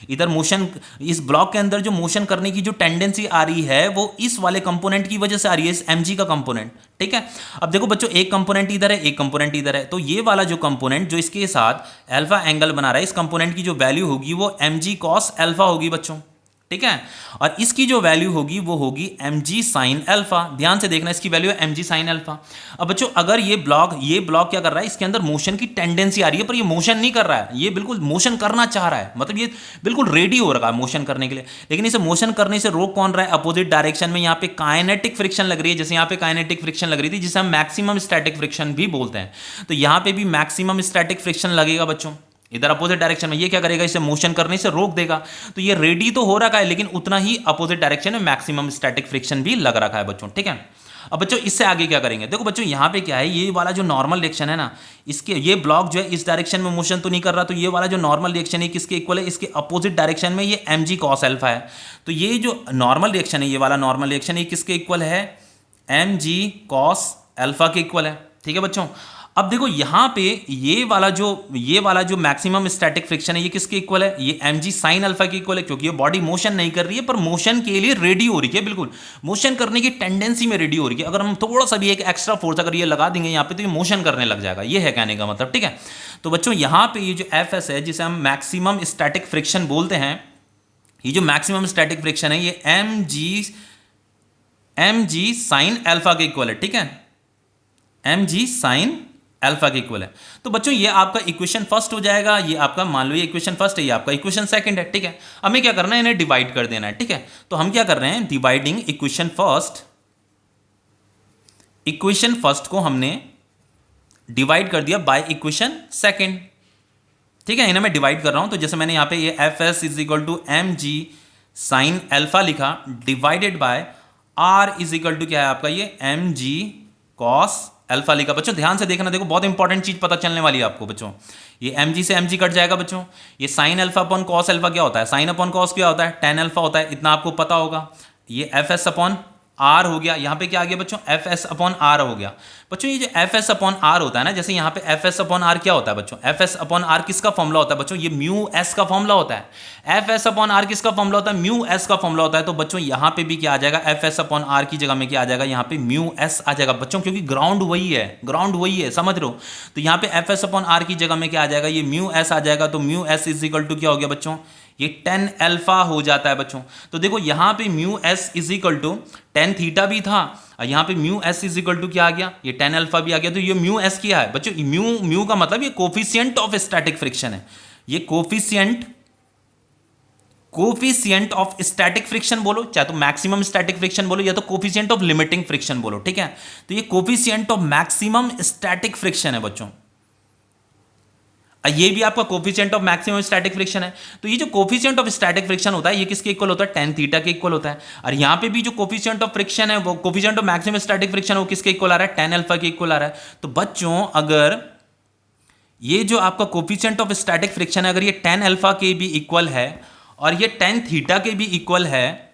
इधर मोशन, इस ब्लॉक के अंदर जो मोशन करने की जो टेंडेंसी आ रही है वो इस वाले कंपोनेंट की वजह से आ रही है, इस mg का कंपोनेंट, ठीक है। अब देखो बच्चों एक कंपोनेंट इधर है, एक कंपोनेंट इधर है, तो ये वाला जो कंपोनेंट जो इसके साथ अल्फा एंगल बना रहा है, इस कंपोनेंट की जो वैल्यू होगी वो mg cos अल्फा होगी बच्चों, ठीक है। और इसकी जो वैल्यू होगी वो होगी mg sin अल्फा। ध्यान से देखना, इसकी वैल्यू है mg sin अल्फा। अब बच्चों अगर ये ब्लॉक क्या कर रहा है, इसके अंदर मोशन की टेंडेंसी आ रही है, पर ये मोशन नहीं कर रहा है, ये बिल्कुल मोशन करना चाह रहा है, मतलब ये बिल्कुल रेडी हो रहा है मोशन करने के लिए, लेकिन इसे मोशन करने से रोक कौन रहा है, अपोजिट डायरेक्शन में यहाँ पे काइनेटिक फ्रिक्शन लग रही है, जैसे यहाँ पे काइनेटिक फ्रिक्शन लग रही थी, जिसे हम मैक्सिमम स्टैटिक फ्रिक्शन भी बोलते हैं। तो यहाँ पे भी मैक्सिमम स्टैटिक फ्रिक्शन लगेगा बच्चों, इधर अपोजिट डायरेक्शन में। ये क्या करेगा, इसे मोशन करने से रोक देगा। तो ये रेडी तो हो रखा है, लेकिन उतना ही अपोजिट डायरेक्शन में मैक्सिमम स्टैटिक फ्रिक्शन भी लग रखा है बच्चों, ठीक है। अब बच्चों इससे आगे क्या करेंगे, देखो बच्चों यहाँ पे क्या है, ये वाला जो नॉर्मल रिएक्शन है ना, इसके ये ब्लॉक जो है इस डायरेक्शन में मोशन तो नहीं कर रहा, तो ये वाला जो नॉर्मल रिएक्शन है किसके इक्वल है, इसके अपोजिट डायरेक्शन में ये mg cos अल्फा है। तो ये जो नॉर्मल रिएक्शन है, ये वाला नॉर्मल रिएक्शन है, किसके इक्वल है, mg cos अल्फा के इक्वल है, ठीक है बच्चों। अब देखो यहाँ पे ये वाला जो मैक्सिमम स्टैटिक फ्रिक्शन है, ये किसके इक्वल है, ये mg sin अल्फा के इक्वल है, क्योंकि ये बॉडी मोशन नहीं कर रही है पर मोशन के लिए रेडी हो रही है, बिल्कुल मोशन करने की टेंडेंसी में रेडी हो रही है। अगर हम थोड़ा सा भी एक एक्स्ट्रा फोर्स अगर ये लगा देंगे यहाँ पे तो ये मोशन करने लग जाएगा, ये है कहने का मतलब, ठीक है। तो बच्चों यहाँ पे ये जो fs है, जिसे हम मैक्सिमम स्टैटिक फ्रिक्शन बोलते हैं, ये जो मैक्सिमम स्टैटिक फ्रिक्शन है ये mg sin अल्फा के इक्वल है, ठीक है, mg sin अल्फा के इक्वल है। तो बच्चों ये आपका इक्वेशन फर्स्ट हो जाएगा, ये आपका मान लो ये इक्वेशन फर्स्ट है, ये आपका इक्वेशन सेकंड है, ठीक है। हमें क्या करना है, इन्हें डिवाइड कर देना है, ठीक है। तो हम क्या कर रहे हैं, डिवाइडिंग इक्वेशन फर्स्ट को हमने डिवाइड कर दिया बाय इक्वेशन सेकंड, ठीक है। इन्हें मैं डिवाइड कर रहा हूं, तो जैसे मैंने यहां पे ये fs is equal to mg sin alpha लिखा, divided by r is equal to क्या है आपका, ये mg cos अल्फा लिखा। बच्चों ध्यान से देखना, देखो बहुत इंपॉर्टेंट चीज पता चलने वाली है आपको बच्चों। ये mg से mg कट जाएगा बच्चों, ये sine alpha upon cos alpha क्या होता है, साइन अपॉन कॉस क्या होता है, tan अल्फा होता है, इतना आपको पता होगा। ये fs अपॉन r हो गया, यहाँ पे क्या आ गया बच्चों, fs अपॉन r हो गया। बच्चों ये जो fs अपॉन r होता है ना, जैसे यहाँ पे fs अपॉन r क्या होता है बच्चों, fs अपॉन r किसका फॉर्मूला होता है बच्चों, ये म्यू s का फॉर्मूला होता है। fs अपॉन r किसका फॉर्मूला होता है, म्यू s का फॉर्मूला होता है। तो बच्चों यहाँ पे भी क्या आ जाएगा, fs अपॉन r की जगह में क्या आ जाएगा, यहाँ पे म्यू s आ जाएगा बच्चों, क्योंकि ग्राउंड वही है, समझ रहे हो। तो यहाँ पे fs अपॉन r की जगह में क्या आ जाएगा, ये म्यू s आ जाएगा। तो mu s is equal to क्या हो गया बच्चों, ये tan अल्फा हो जाता है बच्चों। तो देखो यहाँ पे mu s is equal to tan theta भी था, और यहाँ पे mu s is equal to क्या आ गया, ये tan अल्फा भी आ गया। तो ये म्यू s क्या है बच्चों, म्यू का मतलब ये कोफिशिएंट ऑफ स्टैटिक फ्रिक्शन है। ये कोफिशिएंट ऑफ स्टैटिक फ्रिक्शन बोलो, चाहे तो मैक्सिमम स्टैटिक फ्रिक्शन बोलो या तो कोफिशिएंट ऑफ लिमिटिंग फ्रिक्शन बोलो, ठीक है। तो ये coefficient of maximum static friction है बच्चों, ये भी आपका coefficient of maximum static friction है। तो ये जो कोफिशिएंट ऑफ स्टैटिक फ्रिक्शन होता है ये किसके इक्वल होता है, tan थीटा के इक्वल होता है। और यहाँ पे भी जो कोफिशिएंट ऑफ फ्रिक्शन है वो coefficient of maximum static friction वो किसके इक्वल आ रहा है, tan अल्फा के इक्वल आ रहा है। तो बच्चों अगर ये जो आपका कोफिशिएंट ऑफ स्टैटिक फ्रिक्शन है अगर ये tan अल्फा के भी इक्वल है और ये tan थीटा के भी इक्वल है,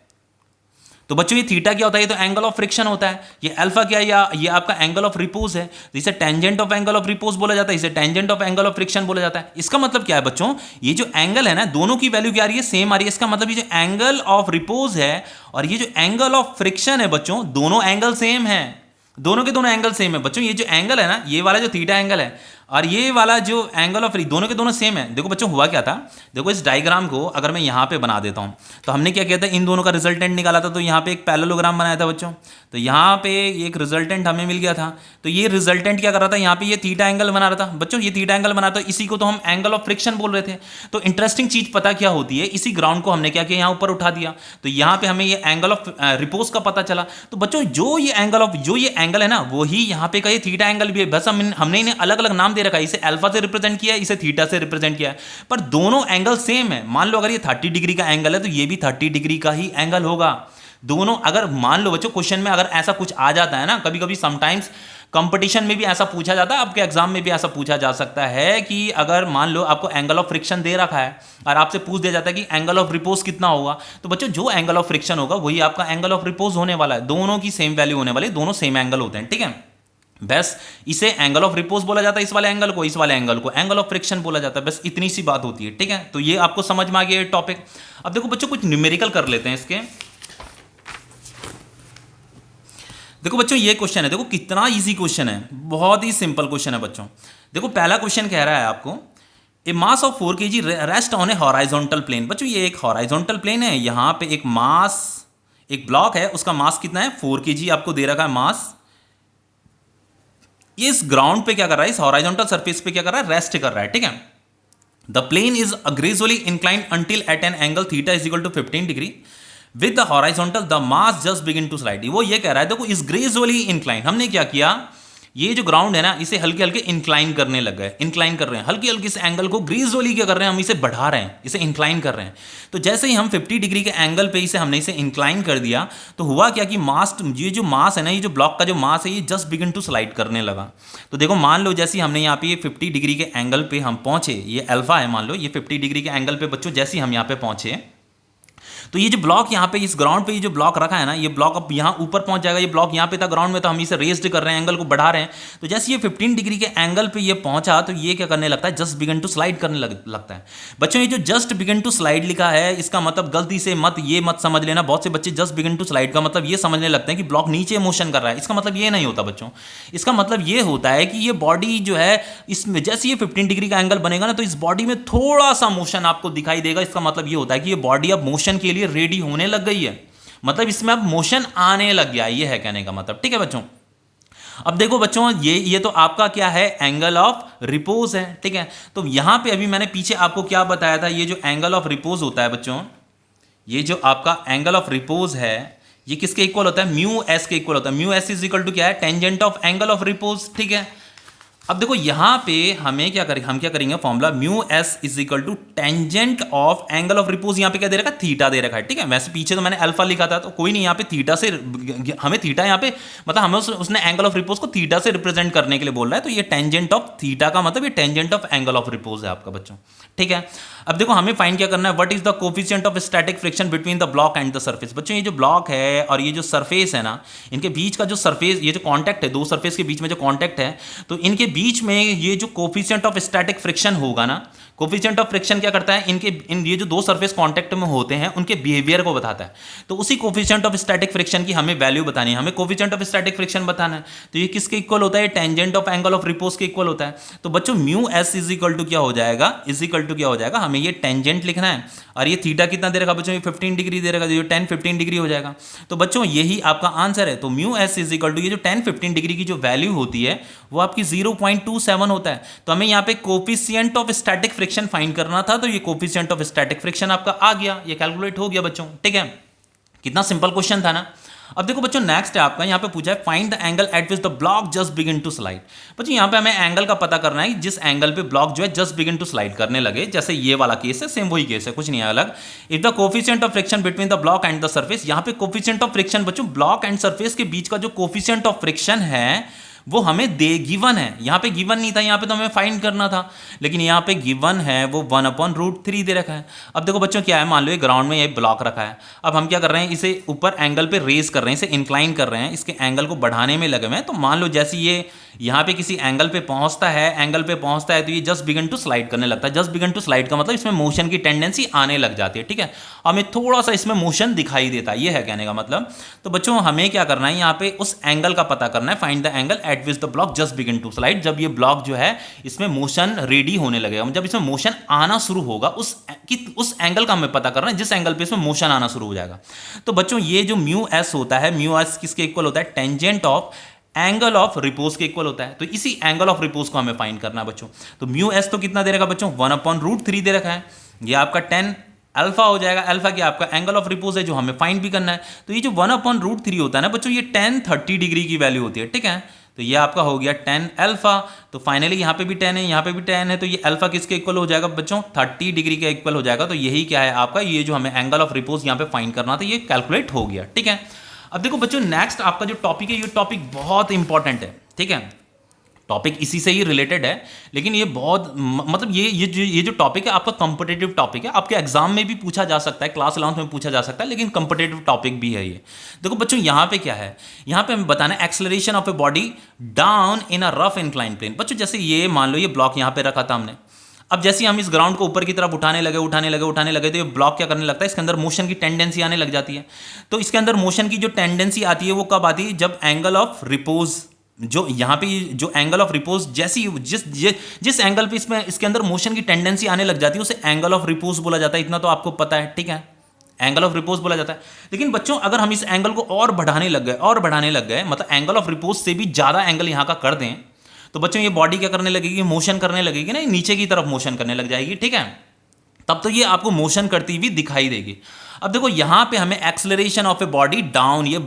तो बच्चों ये थीटा क्या होता है, ये तो एंगल ऑफ फ्रिक्शन होता है। ये अल्फा क्या है, या ये आपका एंगल ऑफ रिपोज है, तो इसे tangent of angle of repose बोला जाता है, इसे tangent of angle of friction बोला जाता है। इसका मतलब क्या है बच्चों, ये जो एंगल है ना दोनों की वैल्यू क्या आ रही है, सेम आ रही है। इसका मतलब ये जो एंगल ऑफ रिपोज है और ये जो एंगल ऑफ फ्रिक्शन है बच्चों, दोनों एंगल सेम है, दोनों के दोनों एंगल सेम है बच्चों। ये जो एंगल है ना, ये वाला जो थीटा एंगल है और ये वाला जो एंगल ऑफ दोनों के दोनों सेम है। देखो बच्चों हुआ क्या था, देखो इस डायग्राम को अगर मैं यहाँ पे बना देता हूँ तो हमने क्या किया था, इन दोनों का रिजल्टेंट निकाला था। तो यहाँ पे एक पैरेललोग्राम बनाया था बच्चों, तो यहाँ पे एक रिजल्टेंट हमें मिल गया था। तो ये रिजल्टेंट क्या कर रहा था, यहाँ पे ये थीटा एंगल बना रहा था बच्चों, ये थीटा एंगल बना था, इसी को तो हम एंगल ऑफ फ्रिक्शन बोल रहे थे। तो इंटरेस्टिंग चीज पता क्या होती है, इसी ग्राउंड को हमने क्या किया, यहाँ ऊपर उठा दिया, तो यहाँ पे हमें ये एंगल ऑफ रिपोज का पता चला। तो बच्चों जो ये एंगल है ना वो ही यहाँ पे का ये थीटा एंगल भी है, बस हमने इन्हें अलग अलग नाम दे रखा है, इसे अल्फा से रिप्रेजेंट किया है, इसे थीटा से रिप्रेजेंट किया है, पर दोनों एंगल सेम है। मान लो अगर ये 30 डिग्री का एंगल है तो ये भी 30 डिग्री का ही एंगल होगा। दोनों अगर मान लो बच्चों क्वेश्चन में अगर ऐसा कुछ आ जाता है ना, कभी कभी समटाइम्स कंपटीशन में भी ऐसा पूछा जाता है, आपके एग्जाम में भी ऐसा पूछा जा सकता है कि अगर मान लो आपको एंगल ऑफ फ्रिक्शन दे रखा है और आपसे पूछ दिया जाता है कि एंगल ऑफ रिपोज कितना होगा, तो बच्चों जो एंगल ऑफ फ्रिक्शन होगा वही आपका एंगल ऑफ रिपोज होने वाला है। दोनों की सेम वैल्यू होने वाली, दोनों सेम एंगल होते हैं, ठीक है। बस इसे एंगल ऑफ रिपोज बोला जाता है, इस वाले एंगल को एंगल ऑफ फ्रिक्शन बोला जाता है, बस इतनी सी बात होती है, ठीक है। तो ये आपको समझ में आ गया ये टॉपिक। अब देखो बच्चों कुछ न्यूमेरिकल कर लेते हैं इसके। देखो बच्चों ये क्वेश्चन है, देखो कितना इजी क्वेश्चन है, बहुत ही सिंपल क्वेश्चन है बच्चों। देखो पहला क्वेश्चन कह रहा है आपको a mass of 4 kg rest on a horizontal plane. बच्चों ये एक हॉराइजॉन्टल प्लेन है, यहां पे एक मास, एक ब्लॉक है, उसका मास कितना है 4 kg आपको दे रखा है मास। ये इस ग्राउंड पे क्या कर रहा है, इस हॉराइजॉन्टल सरफेस पे क्या कर रहा है, रेस्ट कर रहा है, ठीक है। The plane is gradually inclined until at an angle theta is equal to 15 degree with the horizontal the mass just begin to slide. वो ये कह रहा है देखो इस ग्रेजुअली इंक्लाइंड, हमने क्या किया, ये जो ग्राउंड है ना इसे हल्के हल्के इंक्लाइन करने लग गए, इंक्लाइन कर रहे हैं हल्के हल्के इस एंगल को, ग्रेजुअली क्या कर रहे हैं हम इसे बढ़ा रहे हैं, इसे इंक्लाइन कर रहे हैं। तो जैसे ही हम 50 डिग्री के एंगल पे इसे हमने इसे इंक्लाइन कर दिया तो हुआ क्या कि मास, ये जो मास है ना, ये जो ब्लॉक का जो मास है ये जस्ट बिगिन टू स्लाइड करने लगा। तो देखो मान लो जैसे हमने यहाँ पे ये 50 डिग्री के एंगल पे हम पहुंचे, ये अल्फा है, मान लो ये 50 डिग्री के एंगल पे बच्चों जैसे ही हम यहाँ पे पहुंचे तो ये जो ब्लॉक यहाँ पे इस ग्राउंड पे ये जो ब्लॉक रखा है ना, ये ब्लॉक अब यहाँ ऊपर पहुंच जाएगा। ये ब्लॉक यहाँ पे था ग्राउंड में, तो हम इसे रेस्ड कर रहे हैं, एंगल को बढ़ा रहे हैं। तो जैसे ये 15 डिग्री के एंगल पे ये पहुंचा तो ये क्या करने लगता है, जस्ट बिगिन टू स्लाइड करने लगता है। बच्चों ये जो जस्ट बिगिन टू स्लाइड लिखा है इसका मतलब गलती से ये मत समझ लेना, बहुत से बच्चे जस्ट बिगिन टू स्लाइड का मतलब ये समझने लगते हैं कि ब्लॉक नीचे मोशन कर रहा है। इसका मतलब ये नहीं होता बच्चों, इसका मतलब ये होता है कि ये बॉडी जो है इसमें जैसे ये 15 डिग्री का एंगल बनेगा ना तो इस बॉडी में थोड़ा सा मोशन आपको दिखाई देगा। इसका मतलब ये होता है कि ये बॉडी अब मोशन के लिए रेडी होने लग गई है, मतलब इसमें अब मोशन आने लग गया, ये है कहने का मतलब, ठीक है बच्चों। अब देखो बच्चों ये तो आपका क्या है, एंगल ऑफ रिपोज है, ठीक है। तो यहां पे अभी मैंने पीछे आपको क्या बताया था, ये जो एंगल ऑफ रिपोज होता है बच्चों, ये जो आपका एंगल ऑफ रिपोज है ये किसके इक्वल होता है, म्यू एस के इक्वल होता है। Mu s is equal to क्या है, tangent of angle of repose, ठीक है। अब देखो यहां पे हमें क्या करेंगे, हम क्या करेंगे, formula mu s is equal to tangent of angle of repose, यहां पे क्या दे रखा है, थीटा दे रखा है, ठीक है। वैसे पीछे तो मैंने अल्फा लिखा था तो कोई नहीं, यहां पे थीटा से हमें थीटा यहां पे मतलब हमें उसने एंगल ऑफ रिपोज को थीटा से रिप्रेजेंट करने के लिए बोल रहा है। तो ये टेंजेंट ऑफ थीटा का मतलब ये tangent of angle of repose है आपका बच्चों, ठीक है। अब देखो हमें फाइंड क्या करना है, what is the coefficient of static friction between the block and the surface. बच्चों ये जो ब्लॉक है और ये जो सरफेस है ना, इनके बीच का जो सरफेस, ये जो कांटेक्ट है, दो सरफेस के बीच में जो कांटेक्ट है, तो इनके बीच में ये जो कोफिशिएंट ऑफ स्टैटिक फ्रिक्शन होगा ना, कोफिशिएंट ऑफ फ्रिक्शन क्या करता है, ये जो दो सरफेस कांटेक्ट में होते हैं उनके बिहेवियर को बताता है। तो उसी कोफिशिएंट ऑफ स्टैटिक फ्रिक्शन की हमें वैल्यू बतानी है, हमें कोफिशिएंट ऑफ स्टैटिक फ्रिक्शन बताना है। तो ये किसके इक्वल होता है, tangent of angle of repose के इक्वल होता है। तो बच्चों mu s is equal to क्या हो जाएगा, इज इक्वल टू क्या हो जाएगा, हमें ये टेंजेंट लिखना है और ये थीटा कितना दे रखा बच्चों, ये 15 डिग्री दे रखा, जो 10-15 डिग्री हो जाएगा। तो बच्चों यही आपका आंसर है। तो mu s is equal to ये जो 10-15 डिग्री की जो वैल्यू होती है वो आपकी 0.27 होता है, तो हमें यहाँ पे coefficient of static friction find करना था, तो ये कोफिशिएंट ऑफ स्टैटिक फ्रिक्शन आपका आ गया, ये कैलकुलेट हो गया बच्चों, ठीक है। कितना सिंपल क्वेश्चन था ना। अब देखो बच्चों नेक्स्ट है आपका, यहाँ पे पूछा है find the angle at which the block just begin to slide. बच्चों यहाँ पे हमें एंगल का पता करना है जिस एंगल पे ब्लॉक जो है जस्ट बिगिन टू स्लाइड करने लगे, जैसे ये वाला केस है, सेम वही केस है, कुछ नहीं है अलग। If the coefficient of friction between the block and the surface, यहाँ पे कोफिशिएंट ऑफ फ्रिक्शन बच्चों ब्लॉक एंड सर्फेस के बीच का जो कोफिशिएंट ऑफ फ्रिक्शन है वो हमें दे गिवन है, यहाँ पे गिवन नहीं था, यहाँ पे तो हमें फाइंड करना था, लेकिन यहाँ पे गिवन है वो 1/√3 दे रखा है। अब देखो बच्चों क्या है, मान लो ये ग्राउंड में ये ब्लॉक रखा है, अब हम क्या कर रहे हैं, इसे ऊपर एंगल पे रेज कर रहे हैं, इसे इंक्लाइन कर रहे हैं, इसके एंगल को बढ़ाने में लगे हुए हैं। तो मान लो जैसे ये यहाँ पे किसी एंगल पे पहुंचता है, तो ये जस्ट बिगन टू स्लाइड करने लगता है। जस्ट बिगन टू स्लाइड का मतलब इसमें मोशन की टेंडेंसी आने लग जाती है, ठीक है, हमें थोड़ा सा इसमें मोशन दिखाई देता है, ये है कहने का मतलब। तो बच्चों हमें क्या करना है, यहाँ पे उस एंगल का पता करना है, find the angle at which the block just begin to slide. जब ये ब्लॉक जो है इसमें मोशन रेडी होने लगेगा, जब इसमें मोशन आना शुरू होगा, उस एंगल का हमें पता करना है जिस एंगल पे इसमें मोशन आना शुरू हो जाएगा। तो बच्चों ये जो म्यू एस होता है, म्यू एस किसके इक्वल होता है, tangent of angle of repose के इक्वल होता है। तो इसी एंगल ऑफ रिपोज को हमें फाइंड करना है बच्चों। तो म्यू एस तो कितना दे रखा बच्चों, 1/√3 दे रखा है, ये आपका 10 अल्फा हो जाएगा। अल्फा क्या आपका एंगल ऑफ रिपोज है जो हमें फाइंड भी करना है। तो ये जो 1/√3 होता है ना बच्चों, ये 10-30 डिग्री की वैल्यू होती है, ठीक है। तो ये आपका हो गया 10 अल्फा। तो फाइनली यहाँ पे भी 10 है, यहाँ पे भी 10 है, तो ये अल्फा किसके इक्वल हो जाएगा बच्चों, 30 डिग्री के इक्वल हो जाएगा। तो यही क्या है आपका, ये जो हमें एंगल ऑफ रिपोज यहाँ पे फाइंड करना था, ये कैलकुलेट हो गया, ठीक है। अब देखो बच्चों नेक्स्ट आपका जो टॉपिक है, ये टॉपिक बहुत इंपॉर्टेंट है, ठीक है, टॉपिक इसी से ही रिलेटेड है, लेकिन ये बहुत मतलब ये जो टॉपिक है आपका कॉम्पिटिटिव टॉपिक है, आपके एग्जाम में भी पूछा जा सकता है, क्लास 11th में पूछा जा सकता है, लेकिन कॉम्पिटिटिव टॉपिक भी है ये। देखो बच्चों यहाँ पे क्या है, यहाँ पे हमें बताना है acceleration of a body down in a rough incline plane. बच्चों जैसे ये मान लो ये ब्लॉक यहाँ पे रखा था हमने, अब जैसे हम इस ग्राउंड को ऊपर की तरफ उठाने लगे तो ये ब्लॉक क्या करने लगता है, इसके अंदर मोशन की टेंडेंसी आने लग जाती है। तो इसके अंदर मोशन की जो टेंडेंसी आती है वो कब आती है, जब एंगल ऑफ रिपोज, जो यहाँ पे जो एंगल ऑफ रिपोज जैसी जिस एंगल पे इसके अंदर मोशन की टेंडेंसी आने लग जाती है उसे एंगल ऑफ रिपोज बोला जाता है। इतना तो आपको पता है, ठीक है, एंगल ऑफ रिपोज बोला जाता है। लेकिन बच्चों अगर हम इस एंगल को और बढ़ाने लग गए मतलब एंगल ऑफ रिपोज से भी ज्यादा एंगल यहाँ का कर दें, तो बच्चों ये बॉडी क्या करने लगेगी, मोशन करने लगेगी ना, नीचे की तरफ मोशन करने लग जाएगी, ठीक है, तब तो ये आपको मोशन करती हुई दिखाई देगी। अब देखो यहाँ पे हमें acceleration of a body down, ये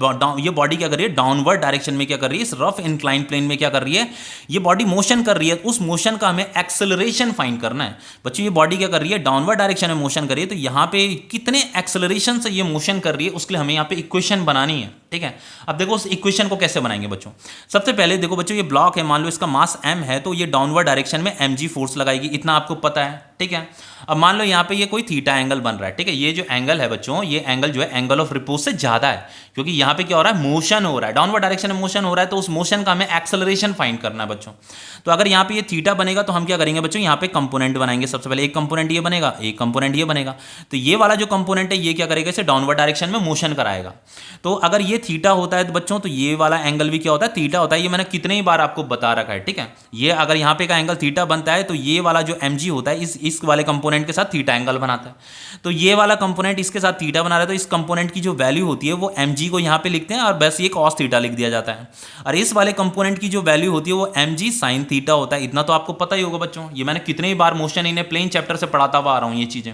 बॉडी क्या कर रही है, डाउनवर्ड डायरेक्शन में क्या कर रही है, इस रफ इंक्लाइन प्लेन में क्या कर रही है, ये बॉडी मोशन कर रही है, उस मोशन का हमें एक्सेलरेशन फाइंड करना है। बच्चों ये बॉडी क्या कर रही है, डाउनवर्ड डायरेक्शन में मोशन कर रही है, तो यहाँ पे कितने एक्सेलरेशन से ये मोशन कर रही है उसके लिए हमें यहाँ पे इक्वेशन बनानी है, ठीक है। अब देखो उस इक्वेशन को कैसे बनाएंगे बच्चों, सबसे पहले देखो बच्चों ये ब्लॉक है, मान लो इसका मास m है, तो ये डाउनवर्ड डायरेक्शन में mg फोर्स लगाएगी, इतना आपको पता है, ठीक है। अब मान लो यहाँ पे ये कोई थीटा एंगल बन रहा है, ठीक है, ये जो एंगल है बच्चों, ये एंगल जो है एंगल ऑफ रिपोज से ज्यादा है, क्योंकि यहाँ पे क्या हो रहा है, मोशन हो रहा है, डाउनवर्ड डायरेक्शन में मोशन हो रहा है, तो उस मोशन का हमें एक्सेलरेशन फाइंड करना है बच्चों। तो अगर यहाँ पे ये थीटा बनेगा तो हम क्या करेंगे बच्चों, यहाँ पे कंपोनेंट बनाएंगे। सबसे पहले एक कंपोनेंट ये बनेगा, एक कंपोनेंट ये बनेगा, तो ये वाला जो कंपोनेंट है ये क्या करेगा, इसे डाउनवर्ड डायरेक्शन में मोशन कराएगा। तो अगर ये थीटा होता है तो बच्चों, तो ये वाला एंगल भी क्या होता है, थीटा होता है। ये मैंने कितने ही बार आपको बता रखा है, ठीक है। ये अगर यहाँ पे का एंगल थीटा बनता है तो ये वाला जो mg होता है इस वाले कंपोनेंट के साथ थीटा एंगल बनाता है। तो ये वाला कंपोनेंट इसके साथ थीटा बना रहा है, तो इस कंपोनेंट की जो वैल्यू होती है वो mg को यहाँ पे लिखते हैं और बस ये cos थीटा लिख दिया जाता है। और इस वाले कंपोनेंट की जो वैल्यू होती है वो mg sin थीटा होता है। इतना तो आपको पता ही होगा बच्चों, ये मैंने कितने ही बार motion in a plane chapter से पढ़ाता हुआ आ रहा हूँ ये चीजें।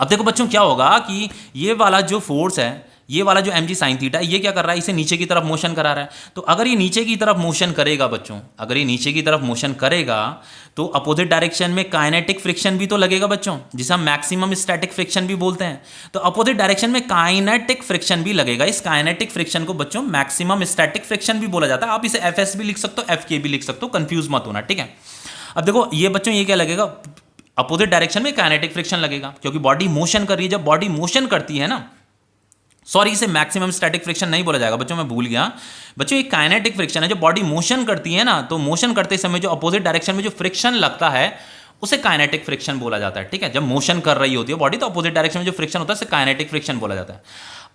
अब देखो बच्चों क्या होगा कि ये वाला जो फोर्स है, ये वाला जो mg sin थीटा ये क्या कर रहा है, इसे नीचे की तरफ मोशन करा रहा है। तो अगर ये नीचे की तरफ मोशन करेगा बच्चों, अगर ये नीचे की तरफ मोशन करेगा तो अपोजिट डायरेक्शन में काइनेटिक फ्रिक्शन भी तो लगेगा बच्चों, जिसे हम मैक्सिमम स्टैटिक फ्रिक्शन भी बोलते हैं। तो अपोजिट डायरेक्शन में काइनेटिक फ्रिक्शन भी लगेगा। इस काइनेटिक फ्रिक्शन को बच्चों मैक्सिमम स्टैटिक फ्रिक्शन भी बोला जाता है। आप इसे fs भी लिख सकते हो, fk भी लिख सकते हो, कंफ्यूज मत होना, ठीक है। अब देखो ये बच्चों ये क्या लगेगा, अपोजिट डायरेक्शन में काइनेटिक फ्रिक्शन लगेगा, क्योंकि बॉडी मोशन कर रही है। जब बॉडी मोशन करती है ना, सॉरी इसे मैक्सिमम स्टैटिक फ्रिक्शन नहीं बोला जाएगा बच्चों, मैं भूल गया बच्चों, ये काइनेटिक फ्रिक्शन है। जब बॉडी मोशन करती है ना, तो मोशन करते समय जो अपोजिट डायरेक्शन में जो फ्रिक्शन लगता है उसे काइनेटिक फ्रिक्शन बोला जाता है, ठीक है। जब मोशन कर रही होती है बॉडी तो अपोजिट डायरेक्शन में जो फ्रिक्शन होता है उसे काइनेटिक फ्रिक्शन बोला जाता है।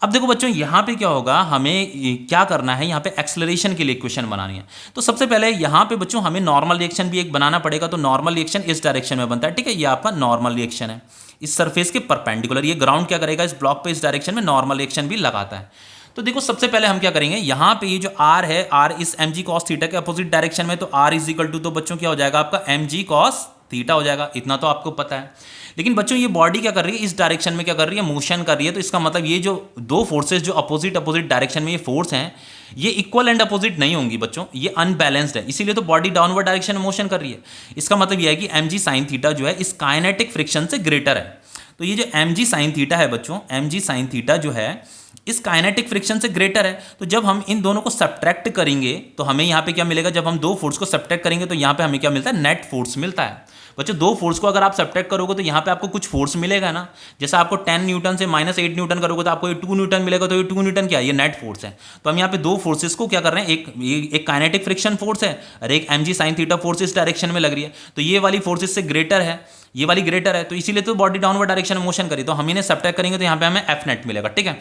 अब देखो बच्चों यहाँ पे क्या होगा, हमें क्या करना है, यहाँ पे एक्सेलरेशन के लिए इक्वेशन बनानी है। तो सबसे पहले यहाँ पे बच्चों हमें नॉर्मल रिएक्शन भी एक बनाना पड़ेगा। तो नॉर्मल रिएक्शन इस डायरेक्शन में बनता है, ठीक है, ये आपका नॉर्मल रिएक्शन है इस सरफेस के परपेंडिकुलर। ये ग्राउंड क्या करेगा, इस ब्लॉक पे इस डायरेक्शन में नॉर्मल रिएक्शन भी लगाता है। तो देखो सबसे पहले हम क्या करेंगे, यहाँ पे ये जो r है, r इस mg cos थीटा के अपोजिट डायरेक्शन में, तो r इज इक्वल टू, तो बच्चों क्या हो जाएगा आपका mg cos थीटा हो जाएगा, इतना तो आपको पता है। लेकिन बच्चों ये बॉडी क्या कर रही है, इस डायरेक्शन में क्या कर रही है, मोशन कर रही है। तो इसका मतलब ये जो दो फोर्सेस जो अपोजिट डायरेक्शन में ये फोर्स हैं, ये इक्वल एंड अपोजिट नहीं होंगी बच्चों, ये अनबैलेंस्ड है, इसीलिए तो बॉडी डाउनवर्ड डायरेक्शन में मोशन कर रही है। इसका मतलब ये है कि mg sin थीटा जो है इस काइनेटिक फ्रिक्शन से ग्रेटर है। तो ये जो mg sin थीटा है बच्चों, mg sin थीटा जो है इस काइनेटिक फ्रिक्शन से ग्रेटर है। तो जब हम इन दोनों को सब्ट्रैक्ट करेंगे तो हमें यहाँ पे क्या मिलेगा, जब हम दो फोर्स को सब्ट्रैक्ट करेंगे तो यहाँ पे हमें क्या मिलता है, नेट फोर्स मिलता है। बच्चों दो फोर्स को अगर आप सब्ट्रैक्ट करोगे तो यहाँ पे आपको कुछ फोर्स मिलेगा ना, जैसे आपको 10 न्यूटन से -8 न्यूटन करोगे तो आपको ये 2 न्यूटन मिलेगा, तो ये 2 न्यूटन क्या है, ये नेट फोर्स है। तो हम यहाँ पे दो फोर्सेस को क्या कर रहे हैं, एक काइनेटिक फ्रिक्शन फोर्स है और एक mg sin थीटा फोर्स इस डायरेक्शन में लग रही है। तो ये वाली फोर्स इससे ग्रेटर है, ये वाली ग्रेटर है, तो इसीलिए तो बॉडी डाउनवर्ड डायरेक्शन में मोशन करी। तो हम इन्हें सब्ट्रैक्ट करेंगे तो यहाँ पे हमें एफ नेट मिलेगा, ठीक है।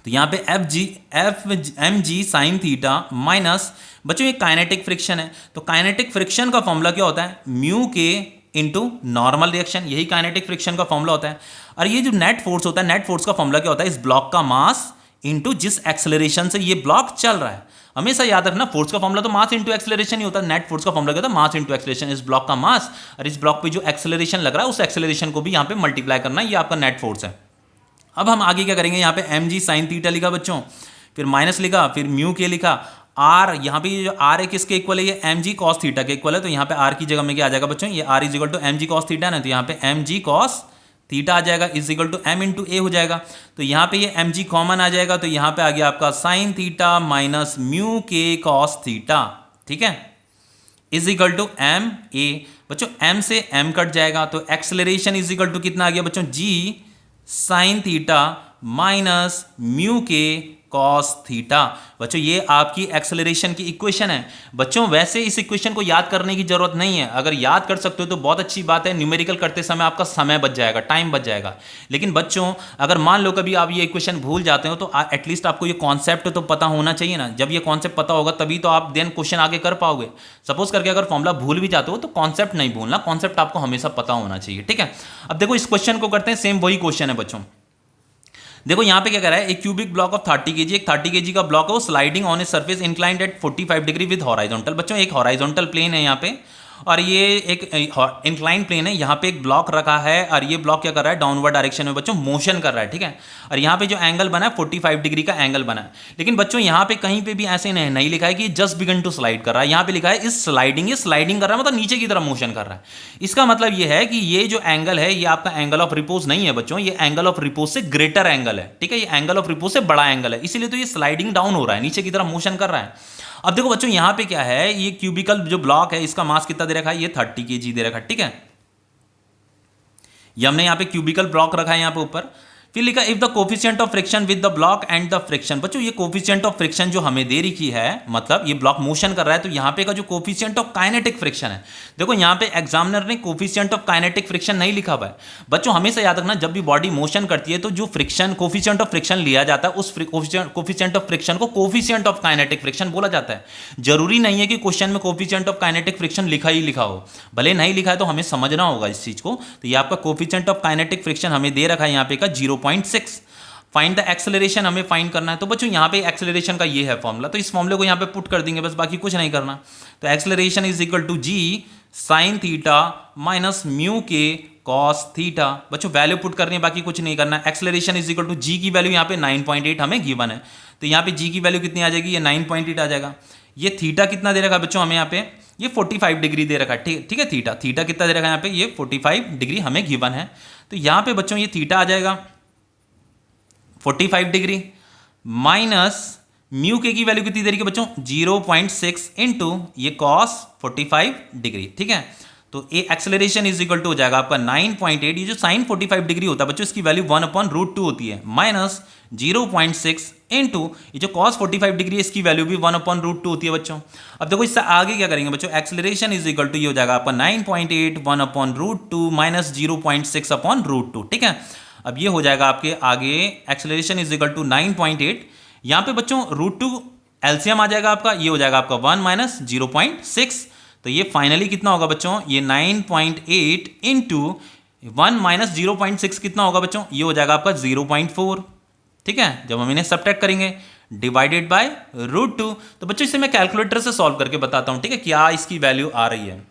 तो यहाँ पे mg sin थीटा माइनस, बच्चों ये काइनेटिक फ्रिक्शन है, तो काइनेटिक फ्रिक्शन का फॉर्मूला क्या होता है, म्यू के इंटू नॉर्मल रिएक्शन, यही काइनेटिक फ्रिक्शन का फॉर्मूला होता है। और ये जो नेट फोर्स होता है, नेट फोर्स का फॉर्मूला क्या होता है, इस ब्लॉक का मास इंटू जिस एक्सेलरेशन से ये ब्लॉक चल रहा है। हमेशा याद रखना, फोर्स का फॉर्मूला तो मास इंटू एक्सेलरेशन ही होता है, नेट फोर्स का फॉर्मूला क्या होता है, मास इंटू एक्सेलरेशन। इस ब्लॉक का मास और इस ब्लॉक पे जो एक्सेलरेशन लग रहा है उस एक्सेलरेशन को भी यहाँ पे मल्टीप्लाई करना, ये आपका नेट फोर्स है। अब हम आगे क्या करेंगे, यहाँ पे mg sin थीटा लिखा बच्चों, फिर माइनस लिखा, फिर म्यू के लिखा, r यहाँ पे जो r है किसके इक्वल है, ये mg cos थीटा के इक्वल है। तो यहाँ पे r की जगह में क्या आ जाएगा बच्चों, ये r is equal to mg cos theta ना, तो यहाँ पे mg cos थीटा आ जाएगा is equal to m into a हो जाएगा। तो यहाँ पे ये mg कॉमन आ जाएगा, तो यहाँ पे आ गया आपका sin theta minus mu k cos theta, ठीक है, is equal to m a। बच्चों m से m कट जाएगा, तो एक्सेलरेशन इज इक्वल टू कितना आ गया बच्चों, g sin theta minus mu k cos theta. बच्चों ये आपकी एक्सेलरेशन की इक्वेशन है। बच्चों वैसे इस इक्वेशन को याद करने की जरूरत नहीं है, अगर याद कर सकते हो तो बहुत अच्छी बात है, न्यूमेरिकल करते समय आपका समय बच जाएगा, टाइम बच जाएगा। लेकिन बच्चों अगर मान लो कभी आप ये इक्वेशन भूल जाते हो तो एटलीस्ट आपको ये कॉन्सेप्ट तो पता होना चाहिए ना। जब ये कॉन्सेप्ट पता होगा तभी तो आप देन क्वेश्चन आगे कर पाओगे। सपोज करके अगर फॉर्मूला भूल भी जाते हो तो कॉन्सेप्ट नहीं भूलना, कॉन्सेप्ट आपको हमेशा पता होना चाहिए, ठीक है। अब देखो इस क्वेश्चन को करते हैं, सेम वही क्वेश्चन है बच्चों। देखो यहाँ पे क्या कह रहा है, एक क्यूबिक ब्लॉक ऑफ 30 kg, एक 30 kg का ब्लॉक है, वो sliding on a surface inclined at 45 degree with horizontal. बच्चों एक हॉराइजॉन्टल प्लेन है यहाँ पे और ये एक इंक्लाइंड प्लेन है, यहाँ पे एक ब्लॉक रखा है और ये ब्लॉक क्या कर रहा है, डाउनवर्ड डायरेक्शन में बच्चों मोशन कर रहा है, ठीक है। और यहाँ पे जो एंगल बना है 45 डिग्री का एंगल बना है। लेकिन बच्चों यहाँ पे कहीं पे भी ऐसे नहीं लिखा है कि जस्ट बिगन टू स्लाइड कर रहा है, यहाँ पे लिखा है इस स्लाइडिंग, ये स्लाइडिंग कर रहा है मतलब नीचे की तरफ मोशन कर रहा है। इसका मतलब ये है कि ये जो एंगल है ये आपका एंगल ऑफ रिपोज नहीं है बच्चों, ये एंगल ऑफ रिपोज से ग्रेटर एंगल है, ठीक है, ये एंगल ऑफ रिपोज से बड़ा एंगल है, इसीलिए तो ये स्लाइडिंग डाउन हो रहा है, नीचे की तरफ मोशन कर रहा है। अब देखो बच्चों यहाँ पे क्या है, ये क्यूबिकल जो ब्लॉक है इसका मास कितना दे रखा है, ये 30 kg दे रखा है, ठीक है। ये हमने यहाँ पे क्यूबिकल ब्लॉक रखा है यहाँ पे ऊपर। फिर लिखा if the coefficient of friction with the block and the friction. बच्चों ये कोफिशिएंट ऑफ फ्रिक्शन जो हमें दे रखी है, मतलब ये ब्लॉक मोशन कर रहा है, तो यहाँ पे का जो कोफिशिएंट ऑफ काइनेटिक फ्रिक्शन है, देखो यहाँ पे एग्जामिनर ने कोफिशिएंट ऑफ काइनेटिक फ्रिक्शन नहीं लिखा हुआ है। बच्चों हमेशा याद रखना, जब भी बॉडी मोशन करती है तो जो फ्रिक्शन कोफिशिएंट ऑफ फ्रिक्शन लिया जाता है उस कोफिशिएंट ऑफ फ्रिक्शन को कोफिशिएंट ऑफ काइनेटिक फ्रिक्शन बोला जाता है। जरूरी नहीं है कि क्वेश्चन में कोफिशिएंट ऑफ काइनेटिक फ्रिक्शन लिखा ही लिखा हो, भले नहीं लिखा है तो हमें समझना होगा इस चीज को। तो ये आपका कोफिशिएंट ऑफ काइनेटिक फ्रिक्शन हमें दे रखा है यहाँ पे का 0.6। फाइंड द एक्सेलरेशन हमें फाइंड करना है। तो बच्चों यहाँ पे एक्सेलरेशन का ये है फॉर्मूला, तो इस फॉर्मूले को यहाँ पे पुट कर देंगे बस, बाकी कुछ नहीं करना। तो acceleration is equal to g sine theta minus mu k cos theta. बच्चों वैल्यू पुट करनी है, बाकी कुछ नहीं करना। Acceleration is equal to g की वैल्यू यहाँ पे 9.8 हमें गिवन है, तो यहाँ पे जी की वैल्यू कितनी आ जाएगी, ये 9.8 आ जाएगा। ये थीटा कितना दे रखा बच्चों हमें यहाँ पे, ये 45 डिग्री दे रखा है, ठीक है। थीटा कितना दे रखा है यहाँ पे, ये 45 डिग्री हमें गिवन है। तो यहाँ पे बच्चों ये थीटा आ जाएगा 45 डिग्री माइनस म्यू के की वैल्यू कितनी दे रही है बच्चों, 0.6 इंटू ये कॉस 45 डिग्री, ठीक है। तो ये एक्सेलरेशन इज इक्वल टू हो जाएगा आपका 9.8। ये जो साइन 45 डिग्री होता है बच्चों इसकी वैल्यू 1/√2 होती है, माइनस 0.6 इंटू ये जो कॉस 45 डिग्री है इसकी वैल्यू भी 1/√2 होती है बच्चों। अब देखो इससे आगे क्या करेंगे बच्चों, एक्सेलरेशन इज इक्वल टू ये हो जाएगा आपका 9.8 1/√2 माइनस 0.6/√2, ठीक है। अब ये हो जाएगा आपके आगे एक्सेलरेशन इज इक्वल टू 9.8, यहाँ पे बच्चों √2 एलसीएम आ जाएगा आपका, ये हो जाएगा आपका 1 माइनस 0.6। तो ये फाइनली कितना होगा बच्चों, ये 9.8 इंटू 1 माइनस 0.6 कितना होगा बच्चों, ये हो जाएगा आपका 0.4। ठीक है, जब हम इन्हें सब्ट्रैक्ट करेंगे डिवाइडेड बाय √2। तो बच्चों इसे मैं कैलकुलेटर से सॉल्व करके बताता हूं, ठीक है, क्या इसकी वैल्यू आ रही है।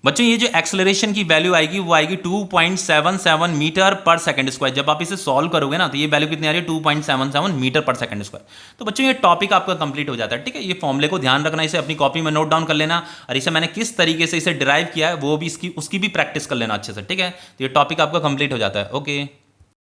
बच्चों ये जो एक्सेलरेशन की वैल्यू आएगी वो आएगी 2.77 मीटर पर सेकंड स्क्वायर। जब आप इसे सॉल्व करोगे ना तो ये वैल्यू कितनी आ रही है, 2.77 मीटर पर सेकंड स्क्वायर। तो बच्चों ये टॉपिक आपका कंप्लीट हो जाता है, ठीक है। ये फॉर्मूले को ध्यान रखना, इसे अपनी कॉपी में नोट डाउन कर लेना, और इसे मैंने किस तरीके से इसे डिराइव किया है वो भी उसकी भी प्रैक्टिस कर लेना अच्छे से, ठीक है। तो ये टॉपिक आपका कंप्लीट हो जाता है। ओके।